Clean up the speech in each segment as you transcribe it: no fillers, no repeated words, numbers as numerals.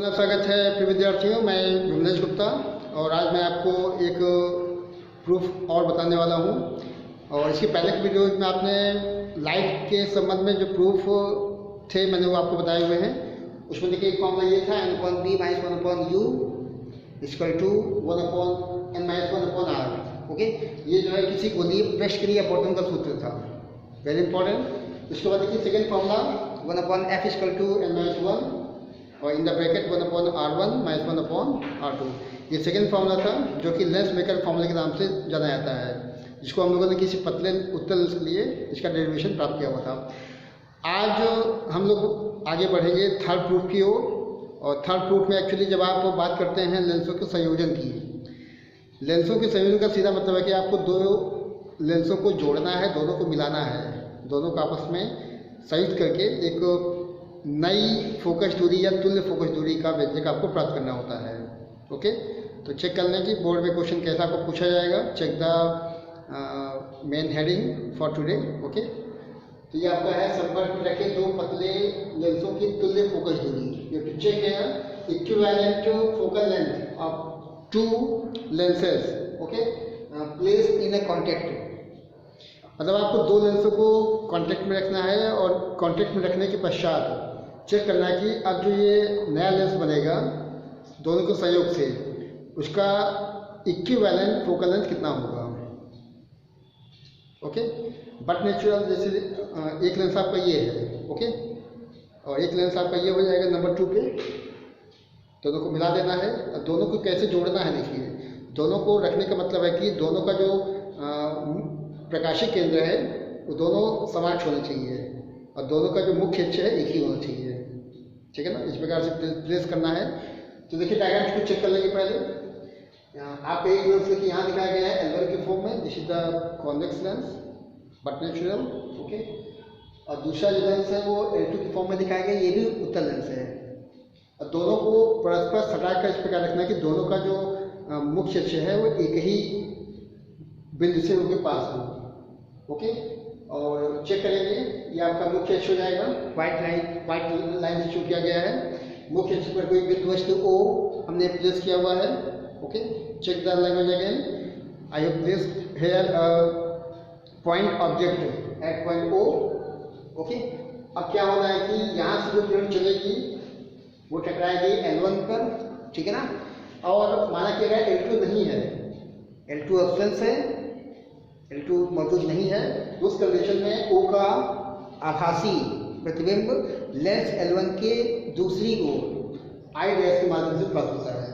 पुनः स्वागत है प्रिय विद्यार्थियों। मैं विमलेश गुप्ता और आज मैं आपको एक प्रूफ और बताने वाला हूं। और इसके पहले के वीडियोज में आपने लाइट के संबंध में जो प्रूफ थे मैंने वो आपको बताए हुए हैं। उसमें देखिए एक फॉर्मूला ये था n/b - 1/u = 1/n-1/r। ओके, ये जो है किसी गोलीय पृष्ठ के लिए अपवर्तन का सूत्र था, वेरी इंपॉर्टेंट। उसके बाद देखिए सेकेंड फॉर्मूला 1/f = n-1 और in the bracket 1/r1 - 1/r2। ये सेकेंड फार्मूला था जो कि लेंस मेकर फार्मूले के नाम से जाना जाता है, जिसको हम लोगों ने किसी पतले उत्तल लेंस के लिए इसका डेरिवेशन प्राप्त किया हुआ था। आज हम लोग आगे बढ़ेंगे थर्ड प्रूफ की ओर। और थर्ड प्रूफ में एक्चुअली जब आप बात करते हैं लेंसों के संयोजन की, लेंसों के संयोजन का सीधा मतलब है कि आपको दो लेंसों को जोड़ना है, दोनों को मिलाना है, दोनों को आपस में संयुक्त करके एक नई फोकस दूरी या तुल्य फोकस दूरी का व्यंजक आपको प्राप्त करना होता है। ओके, तो चेक कर लें कि बोर्ड में क्वेश्चन कैसा आपको पूछा जाएगा। Check the main heading for today. Okay, तो ये आपका है संपर्क में रखे दो पतले लेंसों की तुल्य फोकस दूरी। You have to check here equivalent focal length of two lenses. Okay, placed in a contact. मतलब आपको दो लेंसों को कांटेक्ट में रखना है और कांटेक्ट में रखने के पश्चात चेक करना है कि अब जो ये नया लेंस बनेगा दोनों के संयोग से उसका इक्विवेलेंट फोकल लेंथ कितना होगा। ओके, बट नेचुरल जैसे एक लेंस आपका ये है, ओके, और एक लेंस आपका ये हो जाएगा नंबर 2 पे। दोनों को मिला देना है। और दोनों को कैसे जोड़ना है, देखिए दोनों को रखने का मतलब है कि दोनों का जो प्रकाशिक केंद्र है वो दोनों समाक्ष होने चाहिए और दोनों का जो मुख्य अक्ष है एक ही होना चाहिए। ठीक है ना, इस प्रकार से प्लेस करना है। तो देखिए डायग्राम को चेक कर लेंगे पहले। आप एक लेंस देखिए यहाँ दिखाया गया है L1 के फॉर्म में, this is the convex lens but natural. Okay, और दूसरा जो लेंस है वो L2 के फॉर्म में दिखाया गया, ये भी उत्तल लेंस है। और दोनों को परस्पर सटा कर इस प्रकार रखना है कि दोनों का जो मुख्य अक्ष है वो एक ही बिंदु से उनके पास हो। ओके, और चेक करेंगे ये आपका मुख्य अक्ष हो जाएगा। व्हाइट लाइन से शो किया गया है। मुख्य अक्ष पर कोई बिंदु वस्तु O हमने प्लेस किया हुआ है। Okay, check the language again. I have placed here point object at point O। Okay, अब क्या होना है कि यहाँ से जो किरण चलेगी वो टकराएगी L1 पर, ठीक है ना। और माना कि अगर L2 नहीं है, L2 एब्सेंस है, L2 मौजूद नहीं है, तो उस कंडीशन में O का आभासी प्रतिबिंब लेंस L1 के दूसरी ओर आई डैश के माध्यम से प्राप्त होता है।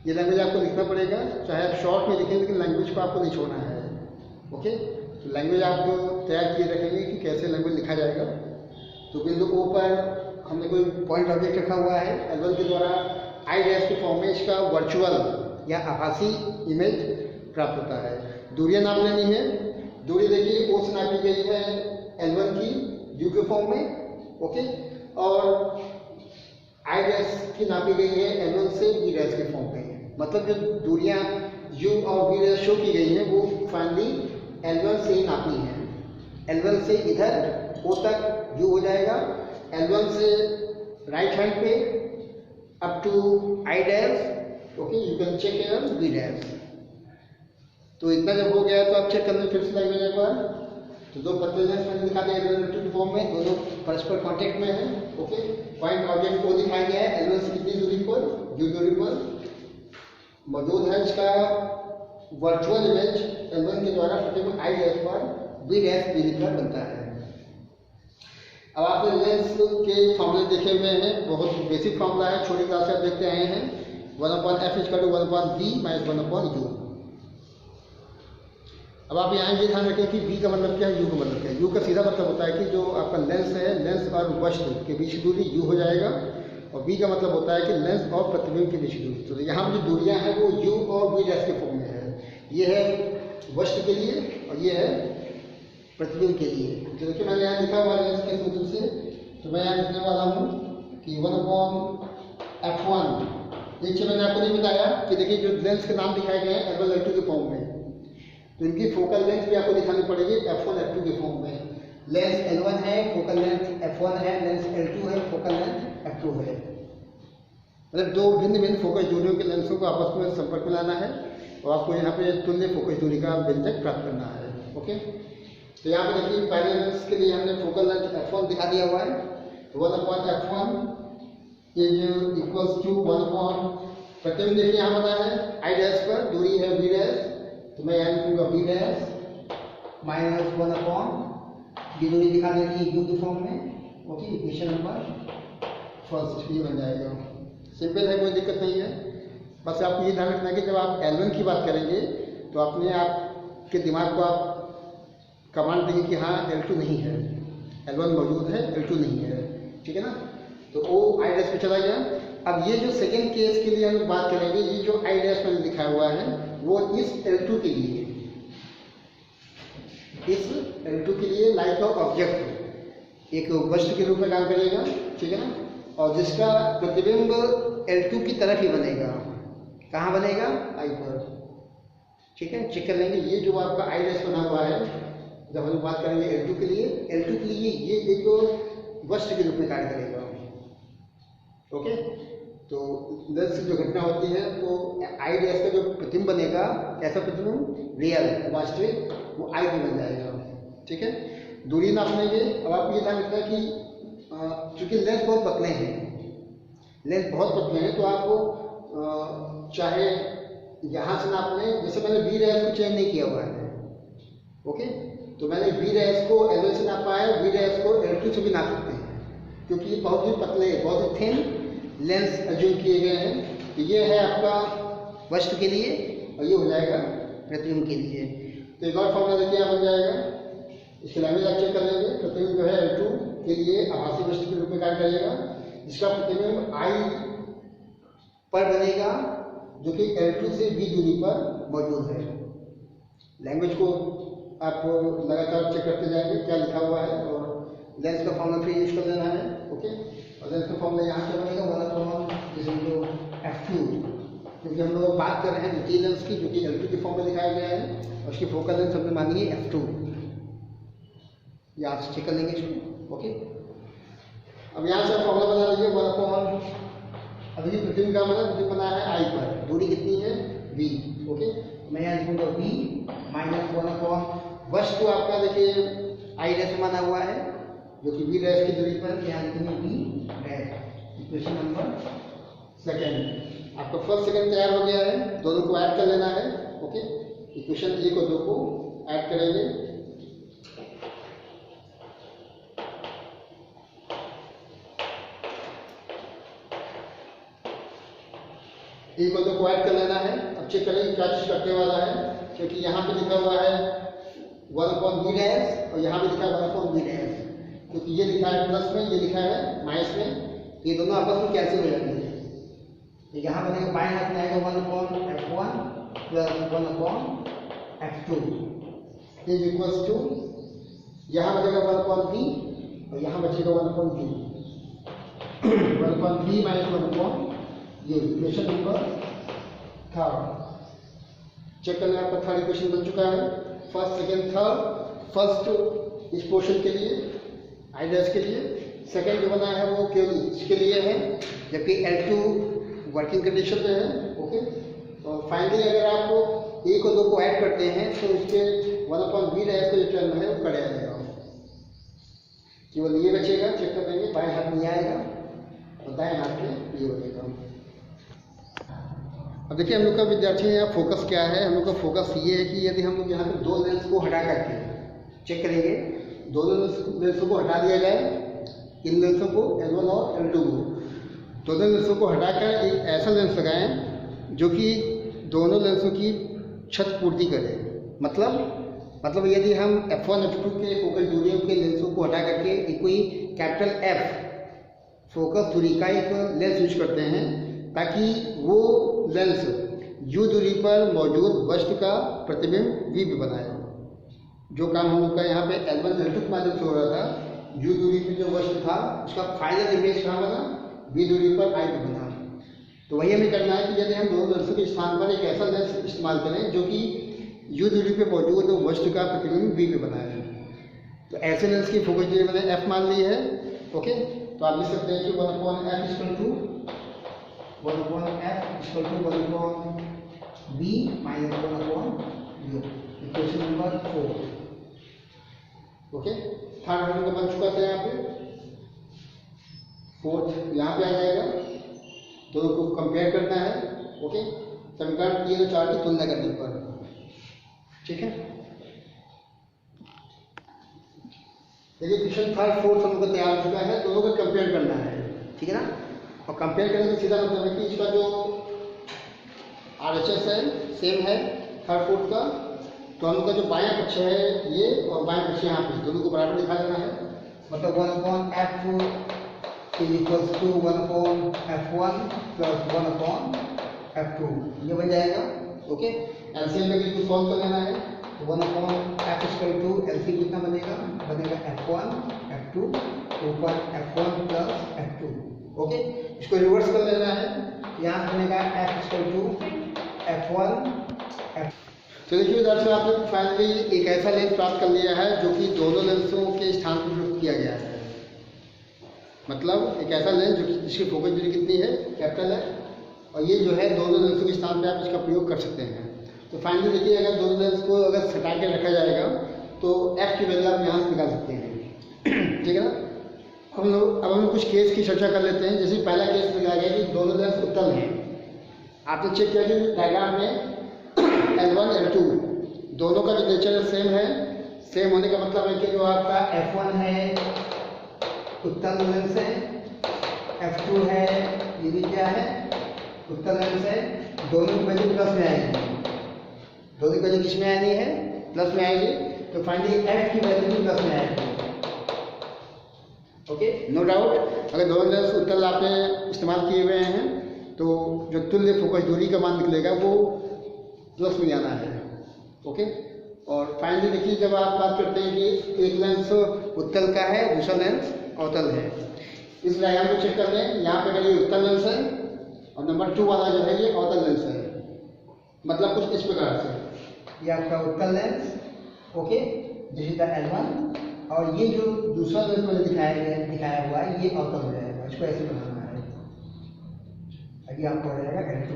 ये लैंग्वेज आपको लिखना पड़ेगा, चाहे आप शॉर्ट में लिखें, लेकिन लैंग्वेज को आपको नहीं छोड़ना है। ओके, तो लैंग्वेज आप तैयार किए रखेंगे कि कैसे लैंग्वेज लिखा जाएगा। तो बिंदु O पर हमने कोई पॉइंट ऑब्जेक्ट रखा हुआ है L1 के द्वारा आई डैश के फॉर्म में इसका वर्चुअल या आभासी इमेज प्राप्त होता है। दूरियां नाप लेनी है। दूरी देखिए O से नापी गई है L1 की U के फॉर्म में। ओके, और आई डैश की नापी गई है L1 से B डैश के फॉर्म में। मतलब जो दूरियां U और B डैश शो की गई हैं वो फाइनली L1 से ही नापनी है। L1 से इधर O तक U हो जाएगा, L1 से राइट हैंड पे up to I dash. Okay, you can check here B dash. तो इतना जब हो गया तो आप चेक कर लें फिर से लैंग्वेज एक बार। तो दो पतले लेंस मैंने दिखा दिया L2 फॉर्म में, दोनों परस्पर कांटेक्ट में हैं। ओके, पॉइंट ऑब्जेक्ट को दिखाया गया है L1 से कितनी दूरी पर, U दूरी पर मौजूद है। इसका वर्चुअल इमेज L1 के द्वारा प्रतिबिंब आई डैश पर B डैश दूरी पर बनता है। अब आपने लेंस के फॉर्मूले देखे हुए हैं, बहुत बेसिक फॉर्मूला है, छोटी क्लास से आप देखते आए हैं। 1/f = 1/b - 1/u। अब आप यहाँ ये ध्यान रखें कि V का मतलब क्या है, U का मतलब क्या है। U का सीधा मतलब होता है कि जो आपका लेंस है, लेंस और वस्तु के बीच की दूरी U हो जाएगा। और V का मतलब होता है कि लेंस और प्रतिबिंब के बीच की दूरी। तो यहाँ जो दूरियां हैं वो U और B डैश के फॉर्म में है। ये है वस्तु के लिए और ये है प्रतिबिंब के लिए। तो देखिए मैंने यहाँ लिखा हुआ लेंस के सूत्र से, तो मैं यहाँ लिखने वाला हूँ कि 1/f1। देखिए मैंने आपको नहीं बताया कि देखिए जो लेंस के नाम दिखाए गए हैं L1 L2 के फॉर्म में, तो इनकी फोकल लेंथ भी आपको दिखानी पड़ेगी F1 F2 के फॉर्म में। लेंस L1 है, फोकल लेंथ F1 है, लेंस L2 है, फोकल लेंथ F2 है। मतलब दो भिन्न भिन्न फोकस दूरियों के लेंसों को आपस में संपर्क में लाना है और आपको यहाँ पे तुल्य फोकस दूरी का व्यंजक प्राप्त करना है। ओके, तो यहाँ पे देखिए पहले लेंस के लिए हमने फोकल लेंथ f1 दिखा दिया हुआ है। 1/f1 इज इक्वल्स टू 1 प्रतिबिंब देखिए यहाँ बना है आई डैश पर, दूरी है b डैश, तो मैं यहाँ लिखूंगा b डैश माइनस 1 ये दूरी दिखा देनी है u की फॉर्म में। ओके, इक्वेशन नंबर फर्स्ट ये बन जाएगा। सिंपल है, कोई दिक्कत नहीं है। बस आपको ये ध्यान रखना है कि जब आप L1 की बात करेंगे तो अपने आप के दिमाग को आप कमांड देंगे कि हाँ L2 नहीं है, L1 मौजूद है, L2 नहीं है। ठीक है ना, तो O आई डैश पे चला गया। अब ये जो सेकेंड केस के लिए हम बात करेंगे, ये जो आई डैश में लिखा हुआ है वो इस L2 के लिए, इस L2 के लिए लाइक ऑफ ऑब्जेक्ट एक वस्तु के रूप में काम करेगा। ठीक है ना, और जिसका प्रतिबिंब L2 की तरफ ही बनेगा। कहाँ बनेगा? आई पर। ठीक है, चेक कर लेंगे। ये जो आपका आई डैश बना हुआ है, जब हम बात करेंगे L2 के लिए ये एक वस्तु के रूप में कार्य करेगा। ओके, तो लेंस से जो घटना होती है तो आई डैश का जो प्रतिबिंब बनेगा, कैसा प्रतिबिंब? रियल, वास्तविक, वो आई पे बन जाएगा। ठीक है, दूरी नापनेंगे। अब आप ये ध्यान रखना कि चूंकि लेंस बहुत पतले हैं, लेंस बहुत पतले हैं, तो आप चाहे यहाँ से नाप लें। जैसे मैंने बी डैश को चेंज नहीं किया हुआ है। ओके, तो मैंने बी डैश को L1 से नापा है, बी डैश को L2 से भी नाप सकते हैं, क्योंकि ये बहुत ही पतले, बहुत ही थिन लेंस एज्यूम किए गए हैं। तो ये है आपका वस्तु के लिए और ये हो जाएगा प्रतिबिंब के लिए। तो एक और फॉर्मूला देखिए यहाँ बन जाएगा, इसके लैंग्वेज आप चेक कर लेंगे। प्रतिबिंब जो है L2 के लिए आभासी वस्तु के रूप में कार्य करेगा, जिसका प्रतिबिंब आई पर बनेगा, जो कि L2 से b दूरी पर मौजूद है। लैंग्वेज को आप लगातार चेक करते जाएंगे क्या लिखा हुआ है, और लेंस का फॉर्मूला फिर यूज कर लेना है। ओके, और लेंस का फॉर्मूला यहाँ से बनेगा 1/f2, क्योंकि हम लोग बात कर रहे हैं द्वितीय लेंस की, जो कि L2 की फॉर्म में दिखाया गया है, और उसकी फोकल लेंथ हमने मानी है f2। यहाँ से चेक कर लेंगे इसको। ओके, अब यहाँ से फॉर्मूला बना लीजिए 1/, अब ये प्रतिबिंब का मतलब प्रतिबिंब बना है आई पर, दूरी कितनी है? v। ओके, मैं यहाँ लिखूंगा v माइनस 1/, वस्तु आपका देखिए आई डैश माना हुआ है, जो कि v डैश की दूरी पर, यहाँ लिखेंगे v dash. Equation number second, आपका फर्स्ट सेकेंड तैयार हो गया है। दोनों को ऐड कर लेना है। ओके, इक्वेशन 1 और 2 को ऐड करेंगे। एक और 2 को ऐड कर लेना है। अब चेक करेंगे क्या चीज करने वाला है, क्योंकि यहाँ पे लिखा हुआ है 1/b डैश और यहाँ पे लिखा है 1/b डैश, क्योंकि ये लिखा है प्लस में, ये लिखा है माइनस में, ये दोनों आपस में कैंसिल हो जाएंगे। तो यहाँ बनेगा बाएं हाथ में आएगा 1/f1 plus 1/f2 is equals to, यहाँ बचेगा 1/b और यहाँ बचेगा 1/b, 1/b माइनस 1/, ये इक्वेशन नंबर थर्ड। चेक करना, आपका थर्ड इक्वेशन बन चुका है। फर्स्ट सेकेंड थर्ड, फर्स्ट इस पोर्शन के लिए आई डैश के लिए, सेकेंड जो बना है वो केवल इसके लिए है, जबकि L2 वर्किंग कंडीशन में है। ओके, तो फाइनली अगर आप 1 और 2 को ऐड करते हैं तो इसके 1/b डैश का जो टर्म है वो कट जाएगा, केवल ये बचेगा। चेक कर देंगे, बाएं हाथ में आएगा और दाएं हाथ में ये बनेगा। अब देखिए हम लोग का विद्यार्थी यहाँ फोकस क्या है, हम लोग का फोकस ये है कि यदि हम लोग यहाँ पे 2 लेंस को हटा करके चेक करेंगे, दोनों लेंसों को हटा दिया जाए, इन लेंसों को L1 और L2 को, दोनों लेंसों को हटाकर एक ऐसा लेंस लगाएं जो कि दोनों लेंसों की छत पूर्ति करे। मतलब यदि हम f1 f2 के फोकस दूरियों के लेंसों को हटा करके एक कोई कैपिटल F फोकस दूरी का एक लेंस यूज करते हैं, ताकि वो लेंस u दूरी पर मौजूद वस्तु का प्रतिबिंब v पे बनाए। जो काम हम लोग का यहाँ पे L1 L2 के माध्यम से हो रहा था, u दूरी पर जो वस्तु था उसका फाइनल इमेज कहाँ बना? v दूरी पर I पे बना। तो वही हमें करना है कि यदि हम दोनों लेंसों के स्थान पर एक ऐसा लेंस इस्तेमाल करें जो कि u दूरी पे मौजूद वस्तु का प्रतिबिंब v पे बनाए। तो ऐसे लेंस की फोकस दूरी मैंने f मान ली है। ओके, तो आप लिख सकते हैं कि 1/f equal to 1 upon B minus 1 upon U, equation number 4। Okay, third one का बन चुका था यहाँ पे, फोर्थ यहाँ पे आ जाएगा, दोनों को कंपेयर करना है। ओके, समीकरण 3 और 4 की तुलना करने पर, ठीक है। देखिए क्वेश्चन थर्ड फोर्थ हम लोग का तैयार हो चुका है, दोनों को कंपेयर करना है, ठीक है ना। और कंपेयर करने का सीधा मतलब है कि इसका जो RHS है सेम है थर्ड फोर्थ का, तो हम लोग का जो बायां पक्ष है ये और बायां पक्ष यहाँ पे दोनों को बराबर दिखा देना है। मतलब 1 upon F2 is equals to 1 upon F1 plus 1 upon F2, ये बन जाएगा। ओके, एलसीएम लेके इसको सॉल्व कर लेना है। 1 upon F equal to LCM कितना बनेगा, बनेगा F1 F2 ऊपर F1 प्लस F2। ओके, इसको रिवर्स कर लेना है, यहाँ से बनेगा F equal to F1 F। तो देखिए दर्शकों, आपने फाइनली एक ऐसा लेंस प्राप्त कर लिया है जो कि दोनों लेंसों के स्थान पर प्रयुक्त किया गया है। मतलब एक ऐसा लेंस जो कि जिसकी फोकस दूरी कितनी है, कैपिटल है, और ये जो है दोनों लेंसों के स्थान पे आप इसका प्रयोग कर सकते हैं। तो फाइनली देखिए, अगर दोनों लेंस को अगर सटा के रखा जाएगा तो F की वैल्यू आप यहाँ से निकाल सकते हैं, ठीक है ना। अब हम कुछ केस की चर्चा कर लेते हैं। जैसे पहला केस लगाया गया कि दोनों लेंस उत्तल हैं। आपने चेक किया कि डायग्राम में L1 L2 दोनों का जो नेचर सेम है। सेम होने का मतलब है कि जो आपका F1 है उत्तल लेंस है, F2 है ये भी क्या है, उत्तल लेंस है। दोनों की वैल्यू प्लस में आएगी, दोनों की वैल्यू किस में आनी है, प्लस में आएगी। तो फाइनली F की वैल्यू भी प्लस में आएगी। ओके, नो डाउट, अगर दोनों लेंस उत्तल आपने इस्तेमाल किए हुए हैं तो जो तुल्य फोकस दूरी का मान निकलेगा वो प्लस में आना है। ओके, और फाइनली देखिए, जब आप बात करते हैं कि एक लेंस उत्तल का है, दूसरा लेंस अवतल है, इस डायग्राम को चेक कर लें। यहाँ पे अगर ये उत्तल लेंस है और नंबर 2 वाला जो है ये अवतल लेंस है। मतलब कुछ इस प्रकार से, ये आपका उत्तल lens, okay, this is the L1, और ये जो दूसरा लेंस मैंने दिखाया हुआ है ये अवतल हो जाएगा। इसको ऐसे बनाना है, अभी आपको हो जाएगा L2,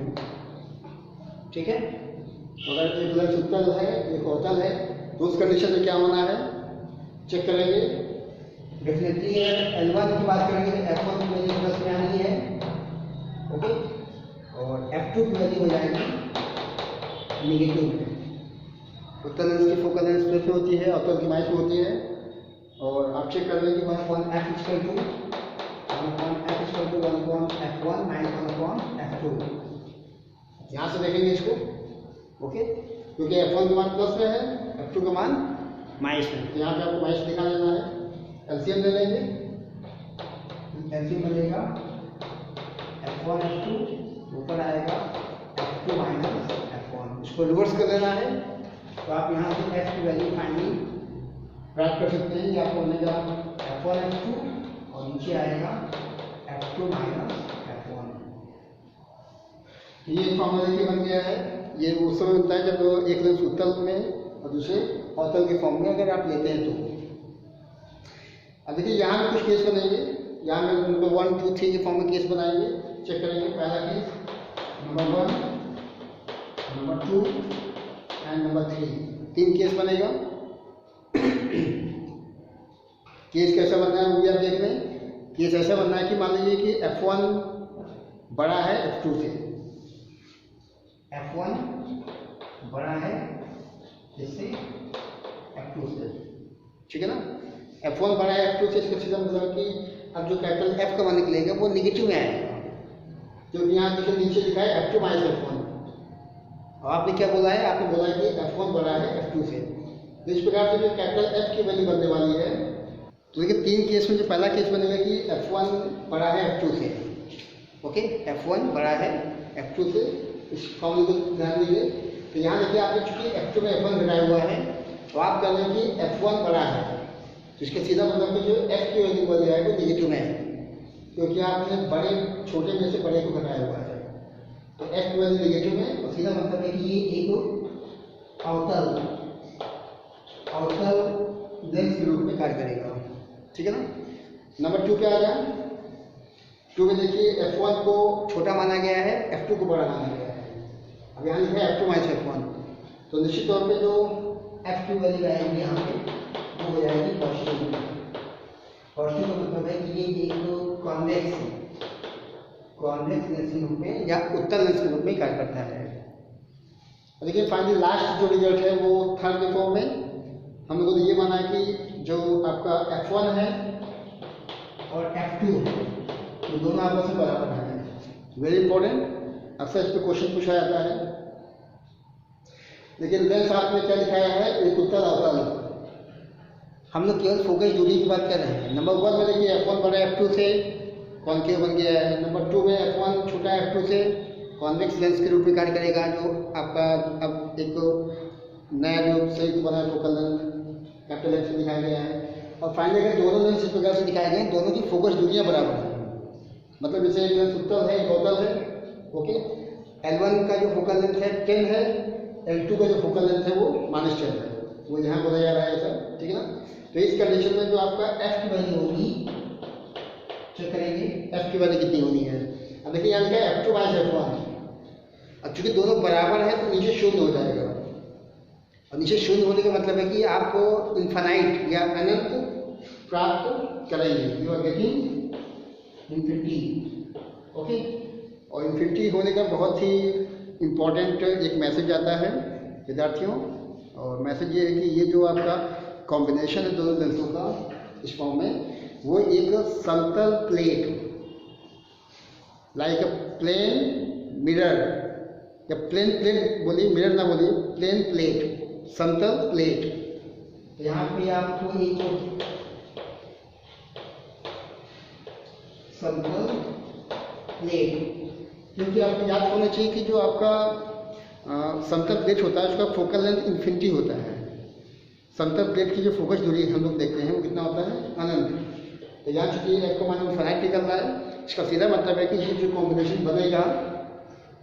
ठीक है। अगर एक लेंस उत्तल है एक अवतल है तो उस कंडीशन में क्या होना है चेक करेंगे। डेफिनेटली L1 की बात करेंगे तो F1 की वैल्यू प्लस में आनी है, ओके, और F2 की वैल्यू हो जाएगी नेगेटिव में। उत्तल लेंस की फोकल लेंथ प्लस में होती है, अवतल की माइनस में होती है। और आप चेक कर लें कि 1 upon F equal to 1 upon F1 minus 1 upon F2। यहाँ से देखेंगे इसको, ओके, क्योंकि F1 का मान प्लस में है, F2 का मान माइनस में, तो यहाँ पे आपको माइनस दिखा देना है। एलसीएम ले लेंगे, एलसीएम बनेगा F1 F2 ऊपर आएगा F2 माइनस F1। इसको रिवर्स कर देना है तो आप यहाँ से F की वैल्यू फाइनली प्राप्त कर सकते हैं। ये आपको बनेगा F1 F2 और नीचे आएगा F2 माइनस F1। ये फॉर्मूला देखिए बन गया है। ये उस समय होता है जब एक लेंस उत्तल में और दूसरे अवतल के फॉर्म में अगर आप लेते हैं तो। अब देखिए यहाँ भी कुछ केस बनेंगे। यहाँ में नंबर 1 2 3 के फॉर्म में केस बनाएंगे, चेक करेंगे। पहला case number 1, number 2 and number 3, 3 case बनेगा। केस कैसा बनना है वो भी आप देख लें। केस ऐसा बनना है कि मान लीजिए कि F1 बड़ा है F2 से, F1 बड़ा है जिससे F2 से, ठीक है ना। F1 बड़ा है F2 से, इसका सीधा मतलब कि अब जो कैपिटल F का मान निकलेगा वो नेगेटिव में आएगा, क्योंकि यहाँ देखिए नीचे लिखा है F2 माइनस F1। और आपने क्या बोला है, आपने बोला कि F1 बड़ा है F2 से। तो इस प्रकार से जो कैपिटल F की वैल्यू बनने वाली है, तो देखिए 3 केस में जो पहला केस बनेगा कि F1 बड़ा है F2 से, ओके, F1 बड़ा है F2 से, इस फॉर्मूले को ध्यान दीजिए। तो यहाँ देखिए आपने चूंकि F2 में F1 घटाया हुआ है तो आप कह रहे हैं कि F1 बड़ा है, तो इसका सीधा मतलब कि जो F की वैल्यू बन जाएगा वो नेगेटिव में है, क्योंकि आपने बड़े छोटे में से बड़े को घटाया हुआ है। तो F की वैल्यू नेगेटिव में, और सीधा मतलब है कि ये एक अवतल लेंस के रूप में कार्य करेगा, ठीक है ना। नंबर 2 पे आ जाए। टू में देखिए F1 को छोटा माना गया है, F2 को बड़ा माना गया है। अब यहाँ लिखा है F2 माइनस F1, तो निश्चित तौर पे जो F2 वैल्यू आएगी यहाँ पे वो हो जाएगी पॉजिटिव। पॉजिटिव का मतलब है कि ये एक कॉन्वेक्स लेंस के रूप में या उत्तल लेंस के रूप में कार्य करता है। देखिए फाइनली लास्ट जो रिजल्ट है वो थर्ड के फॉर्म में हम लोगों ने ये माना कि जो आपका F1 है और F2 तो दोनों आपस में बराबर है। वेरी इंपॉर्टेंट, अक्सर इस पर क्वेश्चन पूछा जाता है। लेकिन लेंस हाथ में क्या दिखाया है, एक उत्तल अवतल। हम लोग केवल फोकस दूरी की बात कर रहे हैं। नंबर 1 में देखिए F1 बड़ा F2 से कॉन्केव बन गया है। नंबर 2 में F1 छोटा F2 से कॉन्वेक्स लेंस के रूप में कार्य करेगा, जो आपका अब एक नया जो संयुक्त बना है फोकल लेंस कैपिटल लेंस से दिखाया गया है। और फाइनली अगर दोनों लेंस इस प्रकार से दिखाए गए, दोनों की फोकस दूरियां बराबर हैं। मतलब जैसे एक लेंस उत्तल है, एक अवतल है, ओके। L1 का जो फोकल लेंथ है 10 है, L2 का जो फोकल लेंथ है वो -10 है, वो यहाँ बोला जा रहा है सर, ठीक है ना। तो इस कंडीशन में जो आपका F की वैल्यू होगी, चेक करेंगे F की वैल्यू कितनी होनी है। अब देखिए यहाँ लिखा है F2 माइनस F1। अब चूंकि दोनों बराबर है तो नीचे शून्य हो जाएगा, और नीचे शून्य होने का मतलब है कि आप इन्फानाइट या अनंत प्राप्त करेंगे। You are getting infinity, okay. और इन्फिनिटी होने का बहुत ही इम्पोर्टेंट एक मैसेज आता है विद्यार्थियों, और मैसेज ये है कि ये जो आपका कॉम्बिनेशन है दोनों लेंसों का इस फॉर्म में, वो एक समतल plate like a plane mirror, या प्लेन प्लेट बोलिए, मिरर ना बोलिए, प्लेन प्लेट, समतल प्लेट। तो यहाँ पे आपको एक समतल प्लेट, क्योंकि आपको याद होना चाहिए कि जो आपका समतल प्लेट होता है उसका फोकल लेंथ इन्फिनिटी होता है। समतल प्लेट की जो फोकस दूरी हम लोग देखते हैं वो कितना होता है, अनंत। तो यहाँ चूंकि F को मान इन्फिनिटी निकल रहा है, इसका सीधा मतलब है कि ये जो कॉम्बिनेशन बनेगा,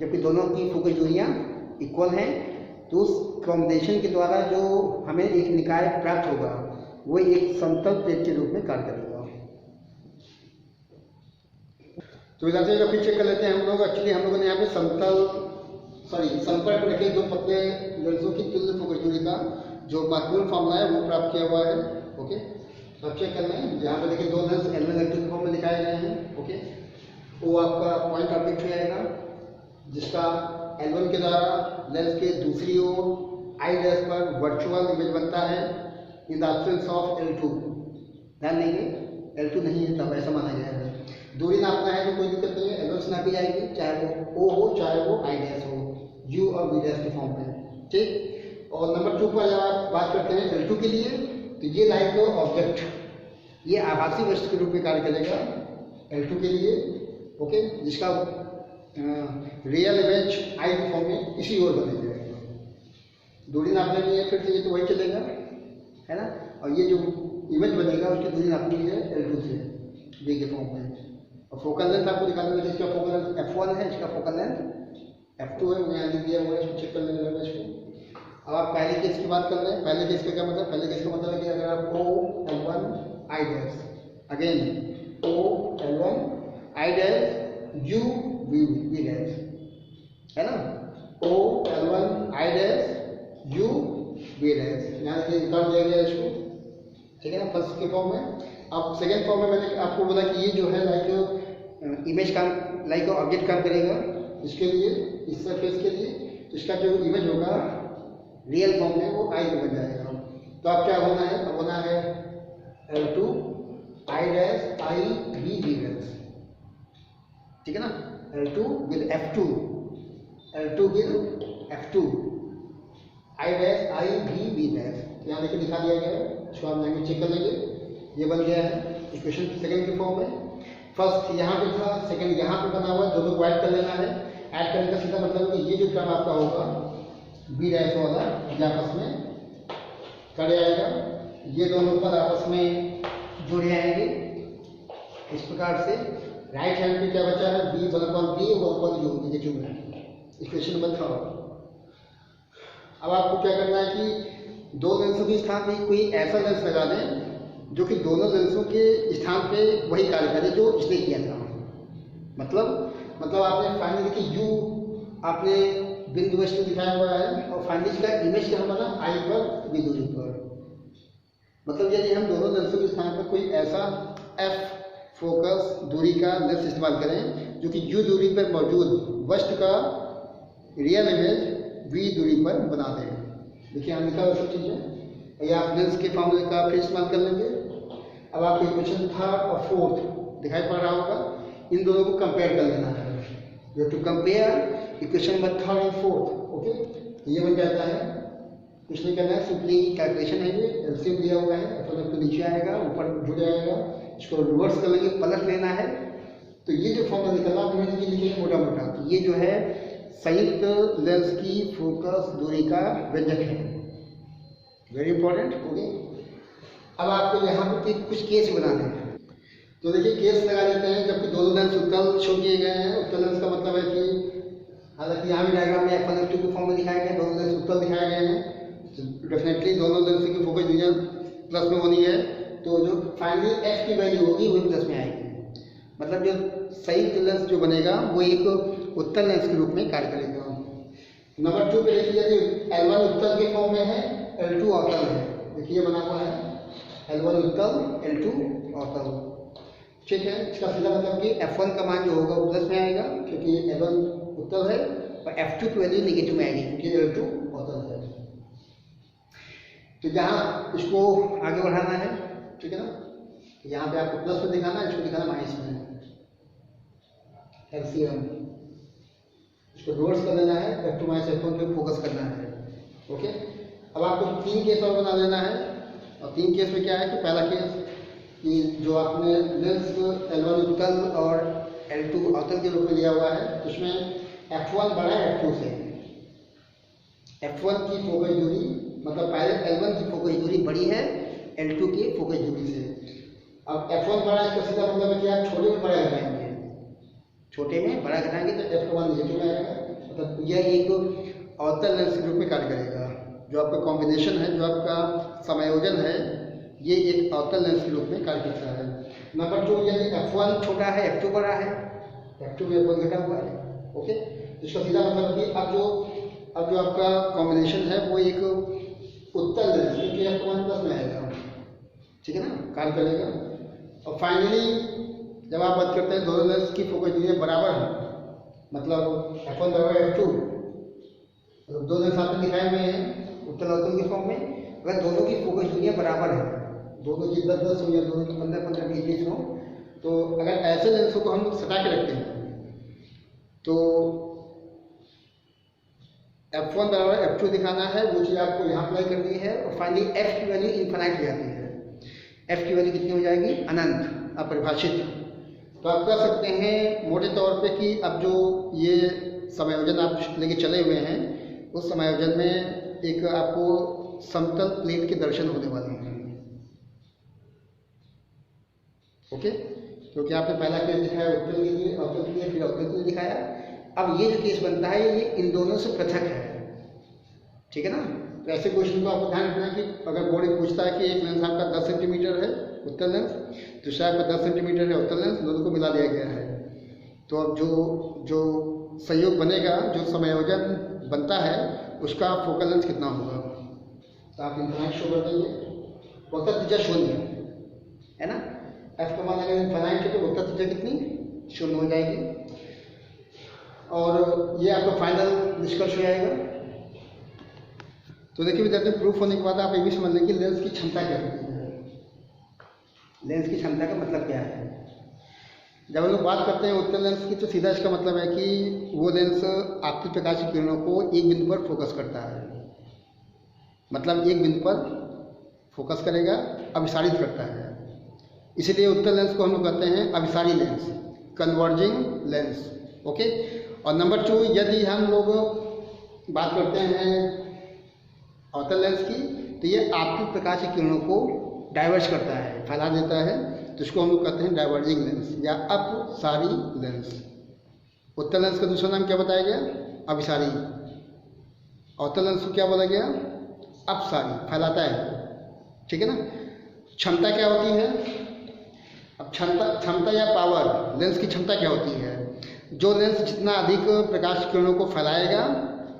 जबकि दोनों की फोकस दूरियाँ इक्वल हैं, तो उस कॉम्बिनेशन के द्वारा जो हमें एक निकाय प्राप्त होगा वो एक समतल प्लेट के रूप में कार्य करेगा। तो विद्यार्थियों का फिर चेक कर लेते हैं हम लोग। एक्चुअली हम लोगों ने यहाँ पे संपर्क रखे दो पतले लेंसों की तुल्य फोकस दूरी का जो महत्वपूर्ण फॉर्मूला है वो प्राप्त किया हुआ है, ओके। तो चेक कर लें, यहाँ पे देखिए दो लेंस L1 L2 के फॉर्म में दिखाए गए हैं, ओके। वो आपका पॉइंट ऑब्जेक्ट हो जाएगा, जिसका L1 के द्वारा लेंस के दूसरी ओर आई डैश पर वर्चुअल इमेज बनता है in the absence of L2। ध्यान देंगे L2 नहीं है तब ऐसा माना गया है। दूरी नापना है तो कोई दिक्कत नहीं है, L1 से नापी जाएगी, चाहे वो O हो चाहे वो आई डैश हो, U और V डैश के फॉर्म में, ठीक। और नंबर 2 पर जब आप बात करते हैं L2 के लिए, तो ये लाइक ऑब्जेक्ट, ये आभासी वस्तु के रूप में कार्य करेगा L2 के लिए, ओके, जिसका रियल इमेज आई के फॉर्म में इसी ओर बनेगा। दूरी नापने के लिए फिर से ये तो वही चलेगा, है ना। और ये जो इमेज बनेगा उसकी दूरी नापनी है L2 से V के फॉर्म में। और फोकल लेंथ आपको दिखाने में, जिसका फोकल लेंथ F1 है, इसका फोकल लेंथ F2 है, वो यहाँ लिख दिया हुआ है, इसको चेक कर लेंगे लगा इसको। अब आप पहले केस की बात कर रहे हैं। पहले केस का क्या मतलब, पहले केस का मतलब है कि अगर आप O L1 I dash, again O L1 I dash U V dash, है ना, O L1 I dash U V dash, यहाँ से कर दिया गया इसको, ठीक है ना, फर्स्ट के फॉर्म में। अब सेकेंड फॉर्म में मैंने आपको बोला कि ये जो है लाइक इमेज काम, लाइक ऑब्जेक्ट काम करेगा इसके लिए, इस सरफेस के लिए, तो इसका जो इमेज होगा रियल फॉर्म में वो आई में बन जाएगा। तो अब क्या होना है, अब होना है L2 I dash I V V dash, ठीक है ना, L2 with F2, L2 with F2 I dash I V V dash. यहाँ देखिए दिखा दिया गया है, इसको आप लैंग्वेज चेक कर लेंगे। ये बन गया है इक्वेशन सेकंड के फॉर्म में। फर्स्ट यहाँ पे था, सेकंड यहाँ पे बना हुआ है, दोनों को ऐड कर लेना है। ऐड करने का सीधा मतलब है कि ये जो टर्म आपका होगा बी डैश वाला, ये आपस में कर आएगा, ये दोनों पद आपस में जुड़ जाएंगे इस प्रकार से। राइट हैंड पे क्या बचा है, B one upon B one upon U, ये क्यों है इक्वेशन नंबर 3। अब आपको क्या करना है कि दो लेंसों के स्थान पे कोई ऐसा लेंस लगा दें जो कि दोनों लेंसों के स्थान पे वही कार्य करे जो इसने किया था। मतलब आपने फाइनली देखिए यू आपने बिंदु वस्तु दिखाया हुआ है और फाइनली इसका इमेज क्या बना आई पर बी दूरी पर। मतलब यदि हम दोनों लेंसों के स्थान पर कोई ऐसा एफ फोकस दूरी का लेंस इस्तेमाल करें जो कि यू दूरी पर मौजूद वस्तु का रियल इमेज वी दूरी पर बना दें। देखिए यहाँ लिखा हुआ सब चीज़ें, या आप लेंस के फॉर्मूले का फिर इस्तेमाल कर लेंगे। अब आपको इक्वेशन थर्ड और फोर्थ दिखाई पड़ रहा होगा, इन दोनों को कंपेयर कर लेना है। You to compare equation number third and fourth. Okay, ये बन जाता है, कुछ नहीं करना है, सिंपली कैलकुलेशन है। ये एलसीएम दिया हुआ है, तो नीचे आएगा, ऊपर जुड़ जाएगा, इसको रिवर्स कर लेंगे, पलट लेना है। तो ये जो फॉर्मूला निकला मैंने ये लिखे मोटा मोटा, तो ये जो है संयुक्त लेंस की फोकस दूरी का व्यंजक है। Very important. ओके, अब आपको यहाँ पर कुछ केस बनाने हैं। तो देखिए केस लगा लेते हैं, जबकि दोनों लेंस उत्तल शो किए गए हैं। उत्तल लेंस का मतलब है कि हालांकि यहाँ भी डायग्राम में F1 F2 के फॉर्म में दिखाया गया, दोनों लेंस उत्तल दिखाए गए हैं, तो डेफिनेटली दोनों लेंस की फोकस दूरियाँ प्लस में होनी है। तो जो फाइनली F की वैल्यू होगी वो प्लस में आएगी। मतलब जो संयुक्त लेंस जो बनेगा वो एक उत्तल लेंस के रूप में कार्य करेगा। नंबर 2 पे देखिए, यदि L1 उत्तल के फॉर्म में है, L2 अवतल है। देखिए बना हुआ है L1 उत्तल, L2 अवतल। ठीक है, इसका सीधा मतलब कि F1 का मान जो होगा वो प्लस में आएगा क्योंकि L1 उत्तल है, और F2 की वैल्यू नेगेटिव में आएगी क्योंकि L2 अवतल है। तो यहाँ इसको आगे बढ़ाना है, ठीक है ना, तो यहाँ पे आपको प्लस में दिखाना है, इसको दिखाना माइनस में। एलसीएम इसको रिवर्स कर लेना है, F2 माइनस F1 पे फोकस करना है। ओके, अब आपको 3 केस और बना लेना है। और 3 केस में क्या है कि पहला केस कि जो आपने लेंस L1 उत्तल और L2 अवतल के रूप में लिया हुआ है, उसमें F1 बड़ा है F2 से। F1 की फोकस दूरी मतलब पहले L1 की फोकस दूरी बड़ी है L2 की फोकस दूरी से। अब F1 बड़ा है, इसका सीधा मतलब है कि आप छोटे में बड़ा घटाएंगे, छोटे में बड़ा घटाएंगे तो F का मान नेगेटिव में आएगा। मतलब यह एक अवतल लेंस के रूप में कार्य करेगा। जो आपका कॉम्बिनेशन है, जो आपका समायोजन है, ये एक अवतल लेंस के रूप में कार्य करता है। नंबर 2, यदि F1 छोटा है F2 बड़ा है, F2 में F1 घटा हुआ है। ओके, इसका सीधा मतलब कि अब जो आपका कॉम्बिनेशन है वो एक उत्तल लेंस क्योंकि F1 प्लस में आएगा, ठीक है ना, कार्य करेगा। और फाइनली जब आप बात करते हैं दोनों लेंस की फोकस दूरियाँ बराबर हैं, मतलब F1 बराबर F2, तो दो लेंस आपने दिखाए हुए हैं उत्तल अवतल के फॉर्म में। अगर दोनों की फोकस दूरियाँ बराबर हैं, दोनों की 10-10 हो या दोनों की 15-15 20-20 हो, तो अगर ऐसे लेंसों को हम सटा के रखते हैं तो F1 बराबर F2 दिखाना है, वो चीज़ आपको यहाँ अप्लाई करनी है। और फाइनली F की वैल्यू इन्फिनाइट हो जाती है। F की वैल्यू कितनी हो जाएगी? अनंत, अपरिभाषित। तो आप कह सकते हैं मोटे तौर पे कि अब जो ये समायोजन आप लेके चले हुए हैं, उस समायोजन में एक आपको समतल प्लेट के दर्शन होने वाले हैं। ओके, क्योंकि आपने पहला केस दिखाया उत्तल के लिए, अवतल के लिए, फिर अवतल के लिए दिखाया। अब ये जो केस बनता है ये इन दोनों से पृथक है, ठीक है ना। तो ऐसे क्वेश्चन को आपको ध्यान रखना है कि अगर बोर्ड पूछता है कि एक लेंस आपका 10 सेंटीमीटर है उत्तल लेंस, दूसरा आपका 10 सेंटीमीटर है अवतल लेंस, दोनों को मिला दिया गया है। तो अब जो संयोग बनेगा, जो समायोजन बनता है, उसका फोकल लेंथ कितना होगा, तो आप इन्फिनाइट शो कर देंगे। वक्र त्रिज्या 0 है ना, F का मान अगर इन्फिनाइट है तो वक्र त्रिज्या कितनी 0 हो जाएगी। और ये आपका फाइनल निष्कर्ष हो जाएगा। तो देखिए विद्यार्थी, प्रूफ होने के बाद आप ये भी समझ लें कि लेंस की क्षमता क्या होती है। लेंस की क्षमता का मतलब क्या है? जब हम लोग बात करते हैं उत्तल लेंस की, तो सीधा इसका मतलब है कि वो लेंस आपतित प्रकाश की किरणों को एक बिंदु पर फोकस करता है। मतलब एक बिंदु पर फोकस करेगा, अभिसारित करता है। इसीलिए उत्तल लेंस को हम लोग कहते हैं अभिसारी लेंस, कन्वर्जिंग लेंस। ओके, और नंबर 2, यदि हम लोग बात करते हैं अवतल लेंस की, तो ये आपतित प्रकाश की किरणों को डाइवर्स करता है, फैला देता है, तो इसको हम लोग कहते हैं डाइवर्जिंग लेंस या अपसारी लेंस। उत्तल लेंस का दूसरा नाम क्या बताया गया? अभिसारी। अवतल लेंस को क्या बोला गया? अपसारी, फैलाता है, ठीक है ना। क्षमता क्या होती है? अब क्षमता या पावर, लेंस की क्षमता क्या होती है? जो लेंस जितना अधिक प्रकाश किरणों को फैलाएगा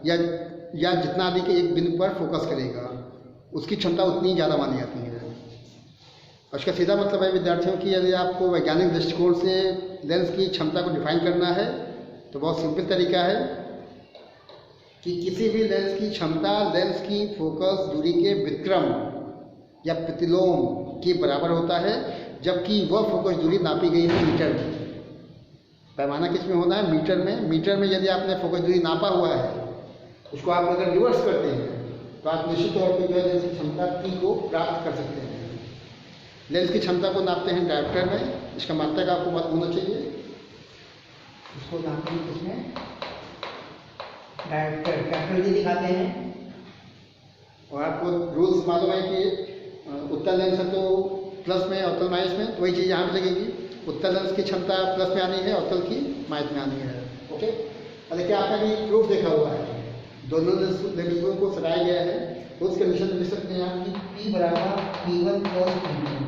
या जितना अधिक एक बिंदु पर फोकस करेगा, उसकी क्षमता उतनी ज़्यादा मानी जाती है। और इसका सीधा मतलब है विद्यार्थियों की, यदि आपको वैज्ञानिक दृष्टिकोण से लेंस की क्षमता को डिफाइन करना है तो बहुत सिंपल तरीका है कि किसी भी लेंस की क्षमता लेंस की फोकस दूरी के विक्रम या प्रतिलोम के बराबर होता है, जबकि वह फोकस दूरी नापी गई है मीटर में। पैमाना किस में होना है? मीटर में। मीटर में यदि आपने फोकस दूरी नापा हुआ है, उसको आप अगर रिवर्स करते हैं तो आप निश्चित तौर पर जो है लेंस की क्षमता P को प्राप्त कर सकते हैं। लेंस की क्षमता को नापते हैं डायोप्टर में, इसका मात्रक आपको मालूम होना चाहिए। इसको नापते हैं किसमें? डायोप्टर, कैपिटल D दिखाते हैं। और आपको रूल्स मालूम है कि उत्तल लेंस है तो प्लस में, अवतल माइनस में, तो वही चीज़ यहाँ पर लगेगी। उत्तल लेंस की क्षमता प्लस में आनी है, अवतल की माइनस में आनी है। ओके, और देखिए आपने भी प्रूफ देखा हुआ है, दोनों लेंसों को सटाया गया है, तो उस कंडीशन में लिख सकते हैं आप कि P बराबर P1 प्लस P2।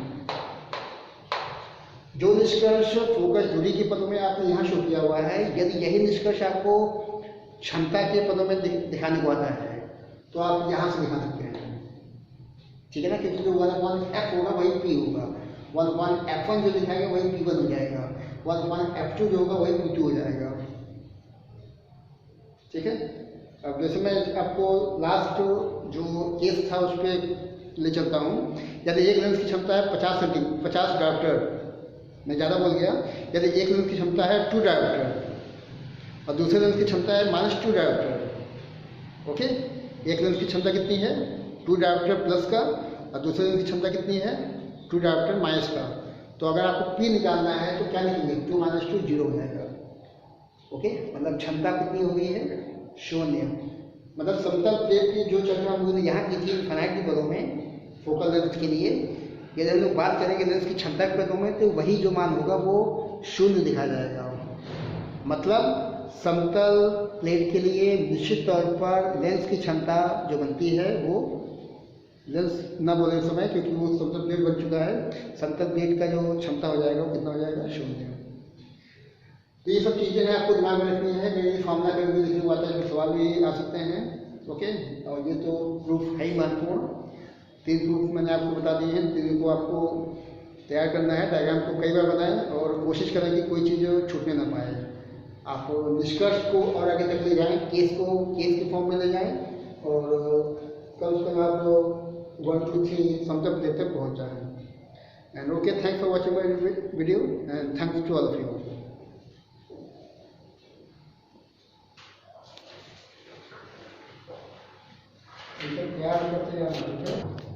जो निष्कर्ष फोकस दूरी के पदों में आपने यहाँ शो किया हुआ है, यदि यही निष्कर्ष आपको क्षमता के पदों में दिखाने को आता है तो आप यहाँ से दिखा सकते हैं, ठीक है ना, क्योंकि जो 1/f होगा वही P होगा, 1/f1 जो दिखाएगा वही P1 हो जाएगा, 1/f2 जो होगा वही P2 हो जाएगा। ठीक है, अब जैसे मैं आपको लास्ट जो केस था उस पर ले चलता हूँ। यदि एक लेंस की क्षमता है 50 डायोप्टर, मैं ज़्यादा बोल गया, यदि एक लेंस की क्षमता है 2 डायोप्टर और दूसरे लेंस की क्षमता है -2 डायोप्टर। ओके, एक लेंस की क्षमता कितनी है? 2 डायोप्टर प्लस का, और दूसरे लेंस की क्षमता कितनी है? 2 डायोप्टर माइनस का। तो अगर आपको P निकालना है तो क्या लिखेंगे? 2 - 2 0 हो जाएगा। ओके, मतलब क्षमता कितनी हो गई है? 0। मतलब समतल प्लेट की जो चर्चा हम लोगों ने यहाँ की थी इनफाइनाइट के पदों में फोकल लेंस के लिए, यदि हम लोग बात करेंगे लेंस की क्षमता के पदों में, तो वही जो मान होगा वो 0 दिखाया जाएगा। मतलब समतल प्लेट के लिए निश्चित तौर पर लेंस की क्षमता जो बनती है वो, लेंस ना बोले इस समय क्योंकि वो समतल प्लेट बन चुका है, समतल प्लेट का जो क्षमता हो जाएगा वो कितना हो जाएगा? 0। तो ये सब चीज़ें हैं आपको दिमाग में रखनी है। मेरी फॉर्मूला का भी लिखने को आता है, सवाल भी आ सकते हैं। ओके, और ये तो प्रूफ है ही महत्वपूर्ण। 3 प्रूफ मैंने आपको बता दिए हैं, 3 को आपको तैयार करना है। डायग्राम को कई बार बनाएं और कोशिश करें कि कोई चीज़ छूटने ना पाए। आप निष्कर्ष को और आगे तक ले जाएं, केस के फॉर्म में ले जाएं और कम से कम आप 1 2 3 समतल प्लेट तक पहुँच जाएँ। And okay, thanks for watching my video and thanks to all of you. प्यार करते हैं।